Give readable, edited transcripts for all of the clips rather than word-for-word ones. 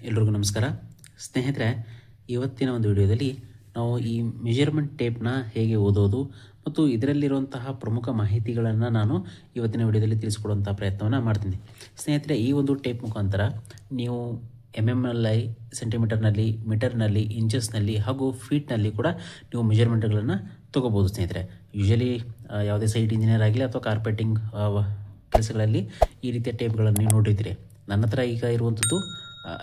ಎಲ್ರಿಗೂ ನಮಸ್ಕಾರ ಸ್ನೇಹಿತರೆ, ಇವತ್ತಿನ ಒಂದು ವಿಡಿಯೋದಲ್ಲಿ ನಾವು ಈ ಮೆಜರ್ಮೆಂಟ್ ಟೇಪ್ನ ಹೇಗೆ ಓದೋದು ಮತ್ತು ಇದರಲ್ಲಿರುವಂತಹ ಪ್ರಮುಖ ಮಾಹಿತಿಗಳನ್ನು ನಾನು ಇವತ್ತಿನ ವಿಡಿಯೋದಲ್ಲಿ ತಿಳಿಸ್ಕೊಡುವಂಥ ಪ್ರಯತ್ನವನ್ನು ಮಾಡ್ತೀನಿ. ಸ್ನೇಹಿತರೆ, ಈ ಒಂದು ಟೇಪ್ ಮುಖಾಂತರ ನೀವು MMನಲ್ಲಿ, ಸೆಂಟಿಮೀಟರ್ನಲ್ಲಿ, ಮೀಟರ್ನಲ್ಲಿ, ಇಂಚಸ್ನಲ್ಲಿ ಹಾಗೂ ಫೀಟ್ನಲ್ಲಿ ಕೂಡ ನೀವು ಮೆಜರ್ಮೆಂಟ್ಗಳನ್ನು ತೊಗೋಬೋದು. ಸ್ನೇಹಿತರೆ, ಯೂಶಲಿ ಯಾವುದೇ ಸೈಟ್ ಇಂಜಿನಿಯರ್ ಆಗಲಿ ಅಥವಾ ಕಾರ್ಪೆಟಿಂಗ್ ಕೆಲಸಗಳಲ್ಲಿ ಈ ರೀತಿಯ ಟೇಪ್ಗಳನ್ನು ನೀವು ನೋಡಿರ್ತೀರಿ. ನನ್ನ ಹತ್ರ ಈಗ ಇರುವಂಥದ್ದು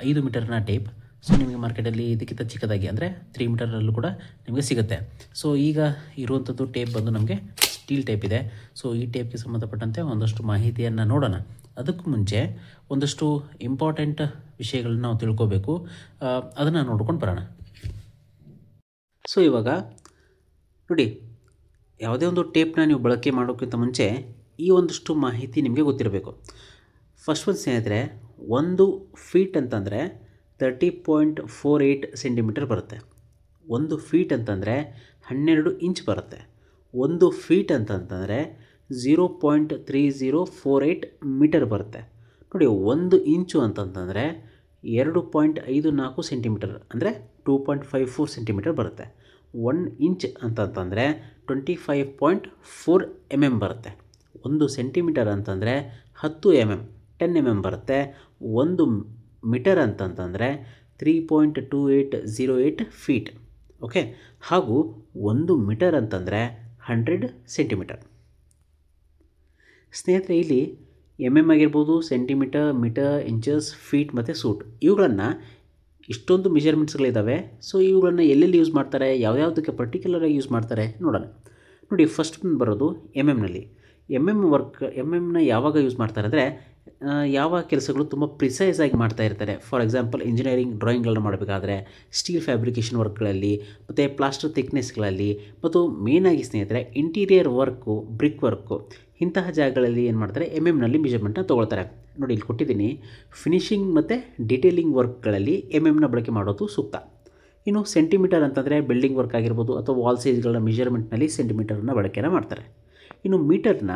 5 ಮೀಟರ್ನ ಟೇಪ್. ಸೊ ನಿಮಗೆ ಮಾರ್ಕೆಟಲ್ಲಿ ಇದಕ್ಕಿಂತ ಚಿಕ್ಕದಾಗಿ ಅಂದರೆ 3 ಮೀಟರ್ನಲ್ಲೂ ಕೂಡ ನಿಮಗೆ ಸಿಗುತ್ತೆ. ಸೊ ಈಗ ಇರುವಂಥದ್ದು ಟೇಪ್ ಬಂದು ನಮಗೆ ಸ್ಟೀಲ್ ಟೇಪ್ ಇದೆ. ಸೊ ಈ ಟೇಪ್ಗೆ ಸಂಬಂಧಪಟ್ಟಂತೆ ಒಂದಷ್ಟು ಮಾಹಿತಿಯನ್ನು ನೋಡೋಣ. ಅದಕ್ಕೂ ಮುಂಚೆ ಒಂದಷ್ಟು ಇಂಪಾರ್ಟೆಂಟ್ ವಿಷಯಗಳನ್ನ ನಾವು ತಿಳ್ಕೋಬೇಕು, ಅದನ್ನು ನೋಡ್ಕೊಂಡು ಬರೋಣ. ಸೊ ಇವಾಗ ನೋಡಿ, ಯಾವುದೇ ಒಂದು ಟೇಪ್ನ ನೀವು ಬಳಕೆ ಮಾಡೋಕ್ಕಿಂತ ಮುಂಚೆ ಈ ಒಂದಷ್ಟು ಮಾಹಿತಿ ನಿಮಗೆ ಗೊತ್ತಿರಬೇಕು. ಫಸ್ಟ್ ಒಂದು ಸ್ನೇಹಿತರೆ, 1 ಫೀಟ್ ಅಂತಂದರೆ 30.48 ಸೆಂಟಿಮೀಟರ್ ಬರುತ್ತೆ. 1 ಫೀಟ್ ಅಂತಂದರೆ 12 ಇಂಚ್ ಬರುತ್ತೆ. 1 ಫೀಟ್ ಅಂತಂತಂದರೆ 0.3048 ಮೀಟರ್ ಬರುತ್ತೆ. ನೋಡಿ, 1 ಇಂಚು ಅಂತಂತಂದರೆ 2.54 ಸೆಂಟಿಮೀಟರ್ ಅಂದರೆ 2.54 ಸೆಂಟಿಮೀಟರ್ ಬರುತ್ತೆ. 1 ಇಂಚ್ ಅಂತಂತಂದರೆ 25.4 mm ಬರುತ್ತೆ. 1 ಸೆಂಟಿಮೀಟರ್ ಅಂತಂದರೆ 10 mm ಬರುತ್ತೆ. 1 ಮೀಟರ್ ಅಂತಂತಂದರೆ 3.2808 ಫೀಟ್. ಓಕೆ, ಹಾಗೂ 1 ಮೀಟರ್ ಅಂತಂದರೆ 100 ಸೆಂಟಿಮೀಟರ್. ಸ್ನೇಹಿತರೆ, ಇಲ್ಲಿ ಆಗಿರ್ಬೋದು, ಸೆಂಟಿಮೀಟರ್, ಮೀಟರ್, ಇಂಚಸ್, ಫೀಟ್ ಮತ್ತು ಸೂಟ್, ಇವುಗಳನ್ನು ಇಷ್ಟೊಂದು ಮೆಜರ್ಮೆಂಟ್ಸ್ಗಳಿದ್ದಾವೆ. ಸೊ ಇವುಗಳನ್ನು ಎಲ್ಲೆಲ್ಲಿ ಯೂಸ್ ಮಾಡ್ತಾರೆ, ಯಾವುದಕ್ಕೆ ಪರ್ಟಿಕ್ಯುಲರಾಗಿ ಯೂಸ್ ಮಾಡ್ತಾರೆ ನೋಡೋಣ. ನೋಡಿ, ಫಸ್ಟ್ ಬರೋದು MMನಲ್ಲಿ. MMನ ಯಾವಾಗ ಯೂಸ್ ಮಾಡ್ತಾರೆ ಅಂದರೆ, ಯಾವ ಕೆಲಸಗಳು ತುಂಬ ಪ್ರಿಸೈಸಾಗಿ ಮಾಡ್ತಾ ಇರ್ತಾರೆ. ಫಾರ್ ಎಕ್ಸಾಂಪಲ್, ಇಂಜಿನಿಯರಿಂಗ್ ಡ್ರಾಯಿಂಗ್ಗಳನ್ನ ಮಾಡಬೇಕಾದ್ರೆ, ಸ್ಟೀಲ್ ಫ್ಯಾಬ್ರಿಕೇಷನ್ ವರ್ಕ್ಗಳಲ್ಲಿ ಮತ್ತು ಪ್ಲಾಸ್ಟರ್ ಥಿಕ್ನೆಸ್ಗಳಲ್ಲಿ, ಮತ್ತು ಮೇಯ್ನಾಗಿ ಸ್ನೇಹಿತರೆ ಇಂಟೀರಿಯರ್ ವರ್ಕು, ಬ್ರಿಕ್ ವರ್ಕು, ಇಂತಹ ಜಾಗಗಳಲ್ಲಿ ಏನು ಮಾಡ್ತಾರೆ, MMನಲ್ಲಿ ಮೆಜರ್ಮೆಂಟ್ನ ತೊಗೊಳ್ತಾರೆ. ನೋಡಿ, ಇಲ್ಲಿ ಕೊಟ್ಟಿದ್ದೀನಿ, ಫಿನಿಷಿಂಗ್ ಮತ್ತು ಡಿಟೇಲಿಂಗ್ ವರ್ಕ್ಗಳಲ್ಲಿ MMನ ಬಳಕೆ ಮಾಡೋದು ಸೂಕ್ತ. ಇನ್ನು ಸೆಂಟಿಮೀಟರ್ ಅಂತಂದರೆ ಬಿಲ್ಡಿಂಗ್ ವರ್ಕ್ ಆಗಿರ್ಬೋದು ಅಥವಾ ವಾಲ್ ಸೈಜ್ಗಳ ಮೆಜರ್ಮೆಂಟ್ನಲ್ಲಿ ಸೆಂಟಿಮೀಟರ್ನ ಬಳಕೆನ ಮಾಡ್ತಾರೆ. ಇನ್ನು ಮೀಟರ್ನ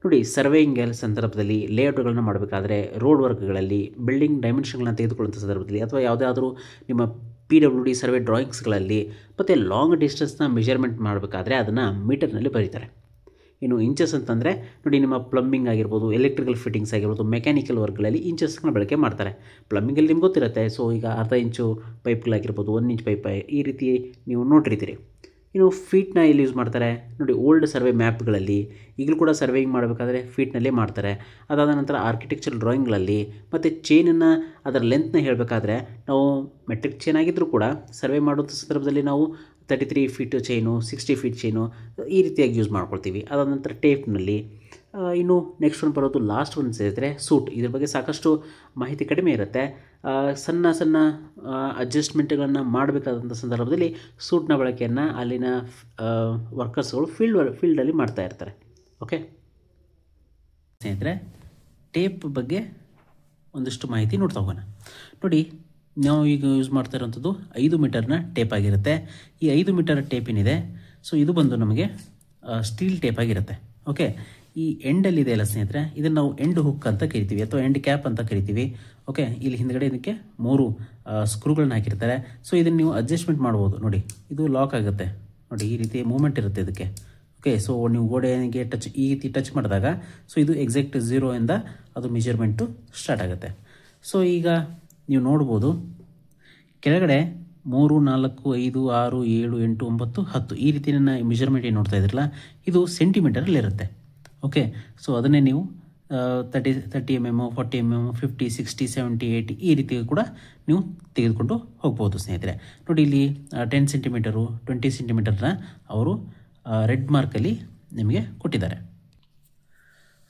ನೋಡಿ, ಸರ್ವೇಯಿಂಗ್ ಸಂದರ್ಭದಲ್ಲಿ, ಲೇಔಟ್ಗಳನ್ನ ಮಾಡಬೇಕಾದ್ರೆ, ರೋಡ್ ವರ್ಕ್ಗಳಲ್ಲಿ, ಬಿಲ್ಡಿಂಗ್ ಡೈಮೆನ್ಷನ್ಗಳನ್ನ ತೆಗೆದುಕೊಳ್ಳುವಂಥ ಸಂದರ್ಭದಲ್ಲಿ, ಅಥವಾ ಯಾವುದಾದ್ರೂ ನಿಮ್ಮ PWD ಸರ್ವೆ ಡ್ರಾಯಿಂಗ್ಸ್ಗಳಲ್ಲಿ ಮತ್ತು ಲಾಂಗ್ ಡಿಸ್ಟೆನ್ಸ್ನ ಮೆಜರ್ಮೆಂಟ್ ಮಾಡಬೇಕಾದ್ರೆ ಅದನ್ನು ಮೀಟರ್ನಲ್ಲಿ ಬರೀತಾರೆ. ಇನ್ನು ಇಂಚಸ್ ಅಂತಂದರೆ ನೋಡಿ, ನಿಮ್ಮ ಪ್ಲಂಬಿಂಗ್ ಆಗಿರ್ಬೋದು, ಎಲೆಕ್ಟ್ರಿಕಲ್ ಫಿಟ್ಟಿಂಗ್ಸ್ ಆಗಿರ್ಬೋದು, ಮೆಕ್ಯಾನಿಕಲ್ ವರ್ಕ್ಗಳಲ್ಲಿ ಇಂಚಸ್ನ ಬಳಕೆ ಮಾಡ್ತಾರೆ. ಪ್ಲಂಬಿಂಗಲ್ಲಿ ನಿಮ್ಗೆ ಗೊತ್ತಿರುತ್ತೆ. ಸೊ ಈಗ ಅರ್ಧ ಇಂಚು ಪೈಪ್ಗಳಾಗಿರ್ಬೋದು, 1 ಇಂಚ್ ಪೈಪ್, ಈ ರೀತಿ ನೀವು ನೋಡಿರ್ತೀರಿ. ಇನ್ನು ಫೀಟ್ನ ಎಲ್ಲಿ ಯೂಸ್ ಮಾಡ್ತಾರೆ ನೋಡಿ, ಓಲ್ಡ್ ಸರ್ವೆ ಮ್ಯಾಪ್ಗಳಲ್ಲಿ, ಈಗಲೂ ಕೂಡ ಸರ್ವೇಯಿಂಗ್ ಮಾಡಬೇಕಾದ್ರೆ ಫೀಟ್ನಲ್ಲೇ ಮಾಡ್ತಾರೆ. ಅದಾದ ನಂತರ ಆರ್ಕಿಟೆಕ್ಚರ್ ಡ್ರಾಯಿಂಗ್ಗಳಲ್ಲಿ ಮತ್ತು ಚೈನನ್ನು, ಅದರ ಲೆಂತ್ನ ಹೇಳಬೇಕಾದ್ರೆ ನಾವು ಮೆಟ್ರಿಕ್ ಚೈನ್ ಆಗಿದ್ದರೂ ಕೂಡ ಸರ್ವೆ ಮಾಡುವಂಥ ಸಂದರ್ಭದಲ್ಲಿ ನಾವು 33 ಫೀಟ್ ಚೈನು, 60 ಫೀಟ್ ಚೈನು ಈ ರೀತಿಯಾಗಿ ಯೂಸ್ ಮಾಡ್ಕೊಳ್ತೀವಿ. ಅದಾದ ನಂತರ ಟೇಪ್ನಲ್ಲಿ. ಇನ್ನು ನೆಕ್ಸ್ಟ್ ಒಂದು ಬರೋದು, ಲಾಸ್ಟ್ ಒಂದು ಸೇರಿದ್ರೆ ಸೂಟ್. ಇದ್ರ ಬಗ್ಗೆ ಸಾಕಷ್ಟು ಮಾಹಿತಿ ಕಡಿಮೆ ಇರುತ್ತೆ. ಸಣ್ಣ ಸಣ್ಣ ಅಡ್ಜಸ್ಟ್ಮೆಂಟ್ಗಳನ್ನು ಮಾಡಬೇಕಾದಂಥ ಸಂದರ್ಭದಲ್ಲಿ ಸೂಟ್ನ ಬಳಕೆಯನ್ನು ಅಲ್ಲಿನ ವರ್ಕರ್ಸ್ಗಳು ಫೀಲ್ಡಲ್ಲಿ ಮಾಡ್ತಾ ಇರ್ತಾರೆ. ಓಕೆ ಸ್ನೇಹಿತರೆ, ಟೇಪ್ ಬಗ್ಗೆ ಒಂದಿಷ್ಟು ಮಾಹಿತಿ ನೋಡ್ತಾ ಹೋಗೋಣ. ನೋಡಿ, ನಾವು ಈಗ ಯೂಸ್ ಮಾಡ್ತಾ ಇರೋಂಥದ್ದು 5 ಮೀಟರ್ನ ಟೇಪ್ ಆಗಿರುತ್ತೆ. ಈ 5 ಮೀಟರ್ ಟೇಪ್ ಏನಿದೆ, ಸೊ ಇದು ಬಂದು ನಮಗೆ ಸ್ಟೀಲ್ ಟೇಪ್ ಆಗಿರುತ್ತೆ. ಓಕೆ, ಈ ಎಂಡಲ್ಲಿ ಇದೆ ಅಲ್ಲ ಸ್ನೇಹಿತರೆ, ಇದನ್ನು ನಾವು ಎಂಡ್ ಹುಕ್ ಅಂತ ಕರಿತೀವಿ ಅಥವಾ ಎಂಡ್ ಕ್ಯಾಪ್ ಅಂತ ಕರಿತೀವಿ. ಓಕೆ, ಇಲ್ಲಿ ಹಿಂದ್ಗಡೆ ಇದಕ್ಕೆ 3 ಸ್ಕ್ರೂಗಳನ್ನ ಹಾಕಿರ್ತಾರೆ. ಸೊ ಇದನ್ನು ನೀವು ಅಡ್ಜಸ್ಟ್ಮೆಂಟ್ ಮಾಡ್ಬೋದು. ನೋಡಿ, ಇದು ಲಾಕ್ ಆಗುತ್ತೆ. ನೋಡಿ, ಈ ರೀತಿ ಮೂಮೆಂಟ್ ಇರುತ್ತೆ ಇದಕ್ಕೆ. ಓಕೆ, ಸೊ ನೀವು ಗೋಡೆಗೆ ಈ ರೀತಿ ಟಚ್ ಮಾಡಿದಾಗ ಸೊ ಇದು ಎಕ್ಸಾಕ್ಟ್ 0 ಇಂದ ಅದು ಮೆಜರ್ಮೆಂಟು ಸ್ಟಾರ್ಟ್ ಆಗುತ್ತೆ. ಸೊ ಈಗ ನೀವು ನೋಡ್ಬೋದು, ಕೆಳಗಡೆ 3, 4, 5, 6, 7, 8, 9, 10 ಈ ರೀತಿ ಮೆಜರ್ಮೆಂಟ್ ಏನು ನೋಡ್ತಾ ಇದ್ರಲ್ಲ, ಇದು ಸೆಂಟಿಮೀಟರಲ್ಲಿರುತ್ತೆ. ಓಕೆ, ಸೊ ಅದನ್ನೇ ನೀವು 30 mm, 40 mm, 50, 60, 70, 80 ಈ ರೀತಿ ಕೂಡ ನೀವು ತೆಗೆದುಕೊಂಡು ಹೋಗ್ಬೋದು. ಸ್ನೇಹಿತರೆ, ನೋಡಿ, ಇಲ್ಲಿ 10 ಸೆಂಟಿಮೀಟರು, 20 ಸೆಂಟಿಮೀಟರ್ನ ಅವರು ರೆಡ್ ಮಾರ್ಕಲ್ಲಿ ನಿಮಗೆ ಕೊಟ್ಟಿದ್ದಾರೆ.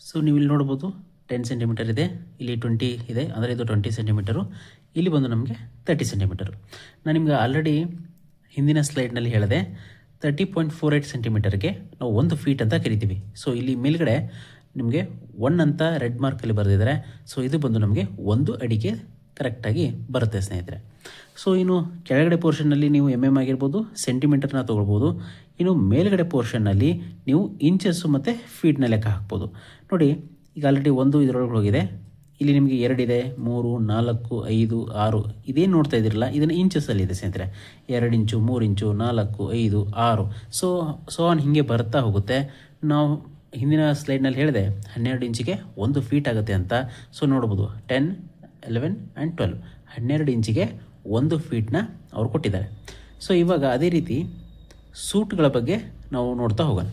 ಸೊ ನೀವು ಇಲ್ಲಿ ನೋಡ್ಬೋದು, 10 ಸೆಂಟಿಮೀಟರ್ ಇದೆ, ಇಲ್ಲಿ 20 ಇದೆ, ಅಂದರೆ ಇದು 20 ಸೆಂಟಿಮೀಟರು, ಇಲ್ಲಿ ಬಂದು ನಮಗೆ 30 ಸೆಂಟಿಮೀಟರು. ನಾನು ನಿಮ್ಗೆ ಆಲ್ರೆಡಿ ಹಿಂದಿನ ಸ್ಲೈಡ್ನಲ್ಲಿ ಹೇಳಿದೆ, 30.48 ಸೆಂಟಿಮೀಟರ್ಗೆ ನಾವು 1 ಫೀಟ್ ಅಂತ ಕರಿತೀವಿ. ಸೊ ಇಲ್ಲಿ ಮೇಲ್ಗಡೆ ನಿಮಗೆ 1 ಅಂತ ರೆಡ್ ಮಾರ್ಕಲ್ಲಿ ಬರೆದಿದ್ದಾರೆ. ಸೊ ಇದು ಬಂದು ನಮಗೆ 1 ಅಡಿಗೆ ಕರೆಕ್ಟಾಗಿ ಬರುತ್ತೆ ಸ್ನೇಹಿತರೆ. ಸೊ ಇನ್ನು ಕೆಳಗಡೆ ಪೋರ್ಷನ್ನಲ್ಲಿ ನೀವು MM ಆಗಿರ್ಬೋದು, ಸೆಂಟಿಮೀಟರ್ನ ತೊಗೊಳ್ಬೋದು. ಇನ್ನು ಮೇಲ್ಗಡೆ ಪೋರ್ಷನ್ನಲ್ಲಿ ನೀವು ಇಂಚಸ್ಸು ಮತ್ತು ಫೀಟ್ನ ಲೆಕ್ಕ ಹಾಕ್ಬೋದು. ನೋಡಿ, ಈಗ ಆಲ್ರೆಡಿ 1 ಇದರೊಳಗೆ ಹೋಗಿದೆ, ಇಲ್ಲಿ ನಿಮಗೆ 2 ಇದೆ, 3, 4, 5, 6 ಇದೇನು ನೋಡ್ತಾ ಇದ್ದೀರಲ್ಲ ಇದನ್ನು ಇಂಚಸಲ್ಲಿದೆ ಸ್ನೇಹಿತರೆ. 2 ಇಂಚು, 3 ಇಂಚು, 4, 5, 6 ಸೊ ಆನ್ ಹೀಗೆ ಬರ್ತಾ ಹೋಗುತ್ತೆ. ನಾವು ಹಿಂದಿನ ಸ್ಲೈಡ್ನಲ್ಲಿ ಹೇಳಿದೆ 12 ಇಂಚಿಗೆ 1 ಫೀಟ್ ಆಗುತ್ತೆ ಅಂತ. ಸೊ ನೋಡ್ಬೋದು 10, 11 ಆ್ಯಂಡ್ 12 12 ಇಂಚಿಗೆ 1 ಫೀಟ್ನ ಅವ್ರು ಕೊಟ್ಟಿದ್ದಾರೆ. ಸೊ ಇವಾಗ ಅದೇ ರೀತಿ ಸೂಟ್ಗಳ ಬಗ್ಗೆ ನಾವು ನೋಡ್ತಾ ಹೋಗೋಣ.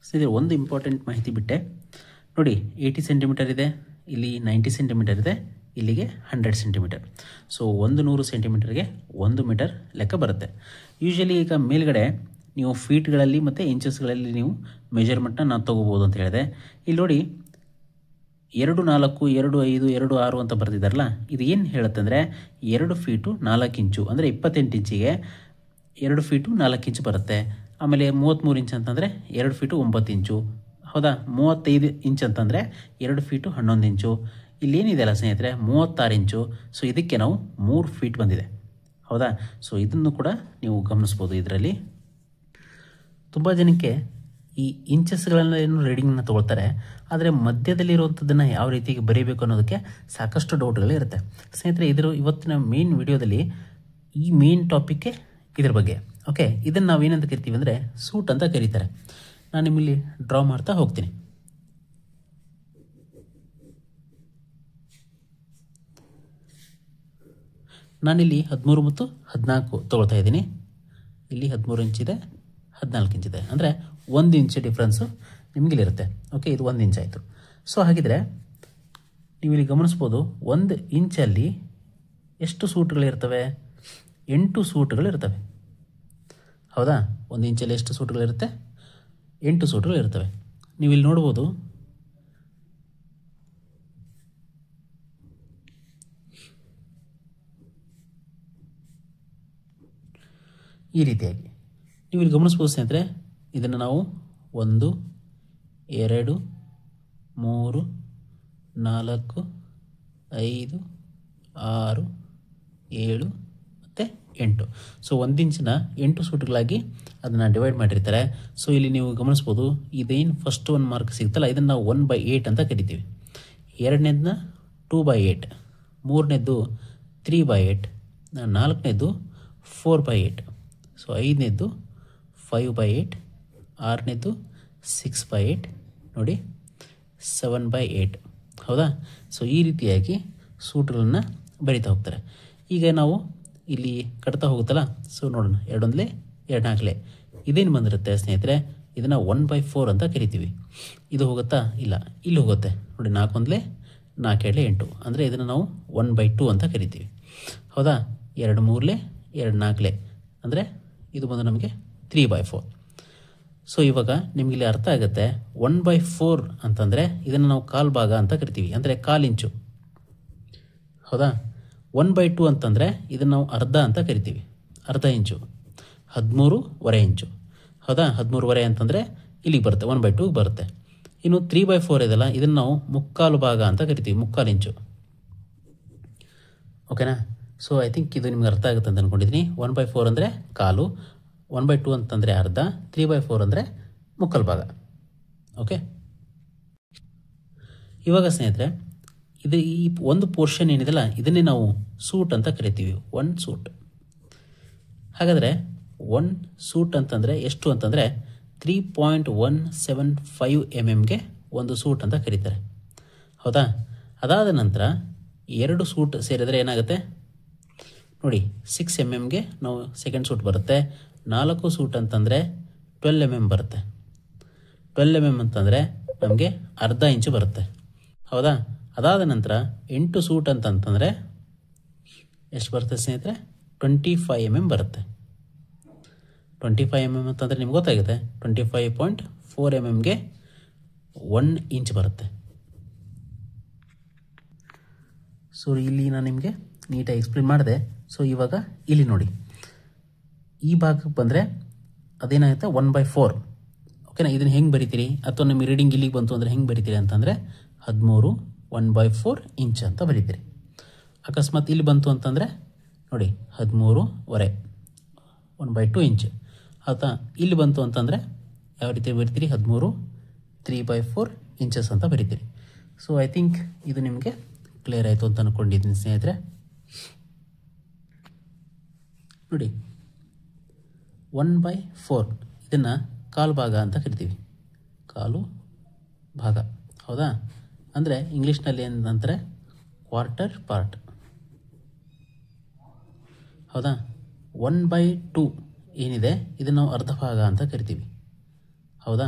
ಸ್ನೇಹಿತರೆ, ಒಂದು ಇಂಪಾರ್ಟೆಂಟ್ ಮಾಹಿತಿ ಬಿಟ್ಟೆ ನೋಡಿ. 80 ಸೆಂಟಿಮೀಟರ್ ಇದೆ, ಇಲ್ಲಿ 90 ಸೆಂಟಿಮೀಟರ್ ಇದೆ, ಇಲ್ಲಿಗೆ 100 ಸೆಂಟಿಮೀಟರ್. ಸೊ 100 ಸೆಂಟಿಮೀಟರ್ಗೆ 1 ಮೀಟರ್ ಲೆಕ್ಕ ಬರುತ್ತೆ. ಯೂಶ್ವಲಿ ಈಗ ಮೇಲ್ಗಡೆ ನೀವು ಫೀಟ್ಗಳಲ್ಲಿ ಮತ್ತು ಇಂಚಸ್ಗಳಲ್ಲಿ ನೀವು ಮೆಜರ್ಮೆಂಟ್ನ ನಾವು ತೊಗೋಬೋದು ಅಂತ ಹೇಳಿದೆ. ಇಲ್ಲಿ ನೋಡಿ 2, 4, 2, 5, 2, 6 ಅಂತ ಬರ್ತಿದ್ದಾರಲ್ಲ, ಇದು ಏನು ಹೇಳುತ್ತೆ ಅಂದರೆ 2 ಫೀಟು 4 ಇಂಚು ಅಂದರೆ 28 ಇಂಚಿಗೆ 2 ಫೀಟು 4 ಇಂಚು ಬರುತ್ತೆ. ಆಮೇಲೆ 33 ಇಂಚ್ ಅಂತಂದರೆ 2 ಫೀಟು 9 ಇಂಚು. ಹೌದಾ, 35 ಇಂಚ್ ಅಂತಂದರೆ 2 ಫೀಟು 11 ಇಂಚು. ಇಲ್ಲೇನಿದೆಯಲ್ಲ ಸ್ನೇಹಿತರೆ 36 ಇಂಚು. ಸೊ ಇದಕ್ಕೆ ನಾವು 3 ಫೀಟ್ ಬಂದಿದೆ. ಹೌದಾ, ಸೊ ಇದನ್ನು ಕೂಡ ನೀವು ಗಮನಿಸ್ಬೋದು. ಇದರಲ್ಲಿ ತುಂಬ ಜನಕ್ಕೆ ಈ ಇಂಚಸ್ಗಳನ್ನು ಏನು ರೀಡಿಂಗ್ನ ತೊಗೊಳ್ತಾರೆ, ಆದರೆ ಮಧ್ಯದಲ್ಲಿರುವಂಥದ್ದನ್ನು ಯಾವ ರೀತಿಗೆ ಬರೀಬೇಕು ಅನ್ನೋದಕ್ಕೆ ಸಾಕಷ್ಟು ಡೌಟ್ಗಳಿರುತ್ತೆ ಸ್ನೇಹಿತರೆ. ಇವತ್ತಿನ ಮೇನ್ ವಿಡಿಯೋದಲ್ಲಿ ಈ ಮೇನ್ ಟಾಪಿಕ್ಗೆ ಇದ್ರ ಬಗ್ಗೆ. ಓಕೆ, ಇದನ್ನು ನಾವು ಏನಂತ ಕರಿತೀವಿ ಅಂದರೆ ಸೂಟ್ ಅಂತ ಕರೀತಾರೆ. ನಾನು ನಿಮ್ಮಲ್ಲಿ ಡ್ರಾ ಮಾಡ್ತಾ ಹೋಗ್ತೀನಿ. ನಾನಿಲ್ಲಿ 13 ಮತ್ತು 14 ತೊಗೊಳ್ತಾ ಇದ್ದೀನಿ. ಇಲ್ಲಿ 13 ಇಂಚಿದೆ, 14 ಇಂಚಿದೆ, ಅಂದರೆ 1 ಇಂಚು ಡಿಫ್ರೆನ್ಸು ನಿಮಗಿಲ್ಲಿರುತ್ತೆ. ಓಕೆ, ಇದು 1 ಇಂಚ್ ಆಯಿತು. ಸೊ ಹಾಗಿದ್ರೆ ನೀವು ಇಲ್ಲಿ ಗಮನಿಸ್ಬೋದು 1 ಇಂಚಲ್ಲಿ ಎಷ್ಟು ಸೂಟ್ಗಳಿರ್ತವೆ? 8 ಸೂಟ್ಗಳಿರ್ತವೆ. ಹೌದಾ, 1 ಇಂಚಲ್ಲಿ ಎಷ್ಟು ಸೂಟ್ಗಳಿರುತ್ತೆ? 8 ಸೂಟ್ಗಳಿರ್ತವೆ. ನೀವು ಇಲ್ಲಿ ನೋಡ್ಬೋದು ಈ ರೀತಿಯಾಗಿ ನೀವು ಇಲ್ಲಿ ಗಮನಿಸ್ಬೋದು ಸ್ನೇಹಿತರೆ. ಇದನ್ನು ನಾವು 1, 2, 3, 4, 5, 6, 7 ಮತ್ತು 8. ಸೊ 1 ಇಂಚಿನ 8 ಸೂಟ್ಗಳಾಗಿ ಅದನ್ನು ಡಿವೈಡ್ ಮಾಡಿರ್ತಾರೆ. ಸೊ ಇಲ್ಲಿ ನೀವು ಗಮನಿಸ್ಬೋದು, ಇದೇನು ಫಸ್ಟ್ 1 ಮಾರ್ಕ್ ಸಿಗುತ್ತಲ್ಲ ಇದನ್ನು ನಾವು 1/8 ಅಂತ ಕರಿತೀವಿ. ಎರಡನೇದನ್ನ 2/8, ಮೂರನೇದು 3/8, ನಾಲ್ಕನೇದು 4/8, ಸೊ 5ನೇದು 5/8, 6ನೇದು 6/8, ನೋಡಿ 7/8. ಹೌದಾ, ಸೊ ಈ ರೀತಿಯಾಗಿ ಸೂಟ್ಗಳನ್ನು ಬರಿತಾ ಹೋಗ್ತಾರೆ. ಈಗ ನಾವು ಇಲ್ಲಿ ಕಟ್ತಾ ಹೋಗುತ್ತಲ್ಲ, ಸೊ ನೋಡೋಣ. 2 1 2 4 ಇದೇನು ಬಂದಿರುತ್ತೆ ಸ್ನೇಹಿತರೆ, ಇದನ್ನು 1/4 ಅಂತ ಕರಿತೀವಿ. ಇದು ಹೋಗುತ್ತಾ? ಇಲ್ಲ, ಇಲ್ಲಿ ಹೋಗುತ್ತೆ ನೋಡಿ. 4 1 4 2 8 ಅಂದರೆ ಇದನ್ನು ನಾವು 1/2 ಅಂತ ಕರಿತೀವಿ. ಹೌದಾ, 2 3 2 4 ಅಂದರೆ ಇದು ಬಂದು ನಮಗೆ 3/4. ಸೊ ಇವಾಗ ನಿಮಗಿಲ್ಲಿ ಅರ್ಥ ಆಗುತ್ತೆ. 1/4 ಅಂತಂದರೆ ಇದನ್ನು ನಾವು ಕಾಲು ಭಾಗ ಅಂತ ಕರಿತೀವಿ, ಅಂದರೆ 1/4 ಇಂಚು. ಹೌದಾ, 1/2 ಅಂತಂದರೆ ಇದನ್ನು ನಾವು ಅರ್ಧ ಅಂತ ಕರಿತೀವಿ, ಅರ್ಧ ಇಂಚು, 13.25 ಇಂಚು. ಹೌದಾ, 13.25 ಅಂತಂದರೆ ಇಲ್ಲಿಗೆ ಬರುತ್ತೆ, 1/2 ಬರುತ್ತೆ. ಇನ್ನು 3/4 ಇದೆಲ್ಲ, ಇದನ್ನು ನಾವು ಮುಕ್ಕಾಲು ಭಾಗ ಅಂತ ಕರಿತೀವಿ, ಮುಕ್ಕಾಲು ಇಂಚು. ಓಕೆನಾ? ಸೊ ಐ ಥಿಂಕ್ ಇದು ನಿಮ್ಗೆ ಅರ್ಥ ಆಗುತ್ತೆ ಅಂತ ಅಂದ್ಕೊಂಡಿದ್ದೀನಿ. 1/4 ಅಂದರೆ ಕಾಲು, 1/2 ಅಂತಂದರೆ ಅರ್ಧ, 3/4 ಅಂದರೆ ಮುಕ್ಕಾಲು ಭಾಗ. ಓಕೆ, ಇವಾಗ ಸ್ನೇಹಿತರೆ ಇದು ಈ ಒಂದು ಪೋರ್ಷನ್ ಏನಿದೆಲ್ಲ ಇದನ್ನೇ ನಾವು ಸೂಟ್ ಅಂತ ಕರಿತೀವಿ, 1 ಸೂಟ್. ಹಾಗಾದರೆ 1 ಸೂಟ್ ಅಂತಂದರೆ ಎಷ್ಟು ಅಂತಂದರೆ 3.175 mm ಒಂದು ಸೂಟ್ ಅಂತ ಕರೀತಾರೆ. ಹೌದಾ, ಅದಾದ ನಂತರ 2 ಸೂಟ್ ಸೇರಿದರೆ ಏನಾಗುತ್ತೆ ನೋಡಿ, 6 mm ನಾವು ಸೆಕೆಂಡ್ ಸೂಟ್ ಬರುತ್ತೆ. 4 ಸೂಟ್ ಅಂತಂದರೆ 12 mm ಬರುತ್ತೆ. 12 mm ಅಂತಂದರೆ ನಮಗೆ ಅರ್ಧ ಇಂಚು ಬರುತ್ತೆ. ಹೌದಾ, ಅದಾದ ನಂತರ 8 ಸೂಟ್ ಅಂತಂತಂದರೆ ಎಷ್ಟು ಬರುತ್ತೆ ಸ್ನೇಹಿತರೆ? 25 mm ಬರುತ್ತೆ. 25 mm ಅಂತಂದರೆ ನಿಮ್ಗೆ ಗೊತ್ತಾಗುತ್ತೆ, 25.4 mm 1 ಇಂಚ್ ಬರುತ್ತೆ. ಸೊ ಇಲ್ಲಿ ನಾನು ನಿಮಗೆ ನೀಟಾಗಿ ಎಕ್ಸ್ಪ್ಲೇನ್ ಮಾಡಿದೆ. ಸೊ ಇವಾಗ ಇಲ್ಲಿ ನೋಡಿ, ಈ ಭಾಗಕ್ಕೆ ಬಂದರೆ ಅದೇನಾಗುತ್ತೆ 1/4. ಓಕೆನಾ? ಇದನ್ನು ಹೆಂಗೆ ಬರಿತೀರಿ, ಅಥವಾ ನಿಮ್ಮ ರೀಡಿಂಗ್ ಇಲ್ಲಿಗೆ ಬಂತು ಅಂದರೆ ಹೆಂಗೆ ಬರಿತೀರಿ ಅಂತಂದರೆ 13 1/4 ಇಂಚ್ ಅಂತ ಬರೀತೀರಿ. ಅಕಸ್ಮಾತ್ ಇಲ್ಲಿ ಬಂತು ಅಂತಂದರೆ ನೋಡಿ 13.5 1/2 ಇಂಚ್. ಆಯಿತಾ? ಇಲ್ಲಿ ಬಂತು ಅಂತಂದರೆ ಯಾವ ರೀತಿ ಬರಿತೀರಿ? 13 3/4 ಇಂಚಸ್ ಅಂತ ಬರಿತೀರಿ. ಸೊ ಐ ಥಿಂಕ್ ಇದು ನಿಮಗೆ ಕ್ಲಿಯರ್ ಆಯಿತು ಅಂತ ಅಂದ್ಕೊಂಡಿದ್ದೀನಿ ಸ್ನೇಹಿತರೆ. ನೋಡಿ 1/4 ಇದನ್ನು ಕಾಲು ಭಾಗ ಅಂತ ಕರಿತೀವಿ, ಕಾಲು ಭಾಗ. ಹೌದಾ? ಅಂದರೆ ಇಂಗ್ಲೀಷ್ನಲ್ಲಿ ಏನಂತಾರೆ ಕ್ವಾರ್ಟರ್ ಪಾರ್ಟ್. ಹೌದಾ? 1/2 ಏನಿದೆ ಇದನ್ನು ನಾವು ಅರ್ಧ ಭಾಗ ಅಂತ ಕರಿತೀವಿ. ಹೌದಾ?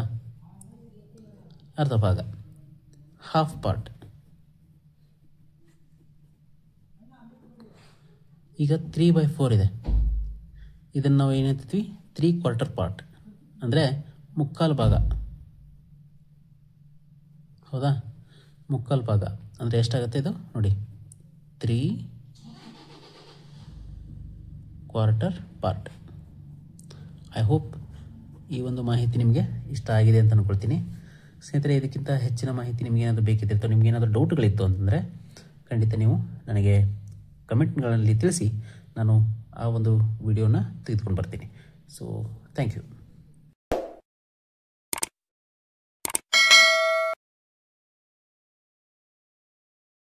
ಅರ್ಧ ಭಾಗ, ಹಾಫ್ ಪಾರ್ಟ್. ಈಗ 3/4 ಇದೆ, ಇದನ್ನು ನಾವು ಏನಂತೀವಿ 3/4 ಪಾರ್ಟ್, ಅಂದರೆ ಮುಕ್ಕಾಲು ಭಾಗ. ಹೌದಾ? ಮುಕ್ಕಾಲು ಭಾಗ ಅಂದರೆ ಎಷ್ಟಾಗುತ್ತೆ ಇದು ನೋಡಿ, 3/4 ಪಾರ್ಟ್. ಐ ಹೋಪ್ ಈ ಒಂದು ಮಾಹಿತಿ ನಿಮಗೆ ಇಷ್ಟ ಆಗಿದೆ ಅಂತ ಅಂದ್ಕೊಳ್ತೀನಿ ಸ್ನೇಹಿತರೆ. ಇದಕ್ಕಿಂತ ಹೆಚ್ಚಿನ ಮಾಹಿತಿ ನಿಮಗೇನಾದರೂ ಬೇಕಿತ್ತು, ನಿಮಗೇನಾದರೂ ಡೌಟ್ಗಳಿತ್ತು ಅಂತಂದರೆ ಖಂಡಿತ ನೀವು ನನಗೆ ಕಮೆಂಟ್ಗಳಲ್ಲಿ ತಿಳಿಸಿ, ನಾನು ಆ ಒಂದು ವಿಡಿಯೋನ ತೆಗೆದುಕೊಂಡು ಬರ್ತೀನಿ. So thank you.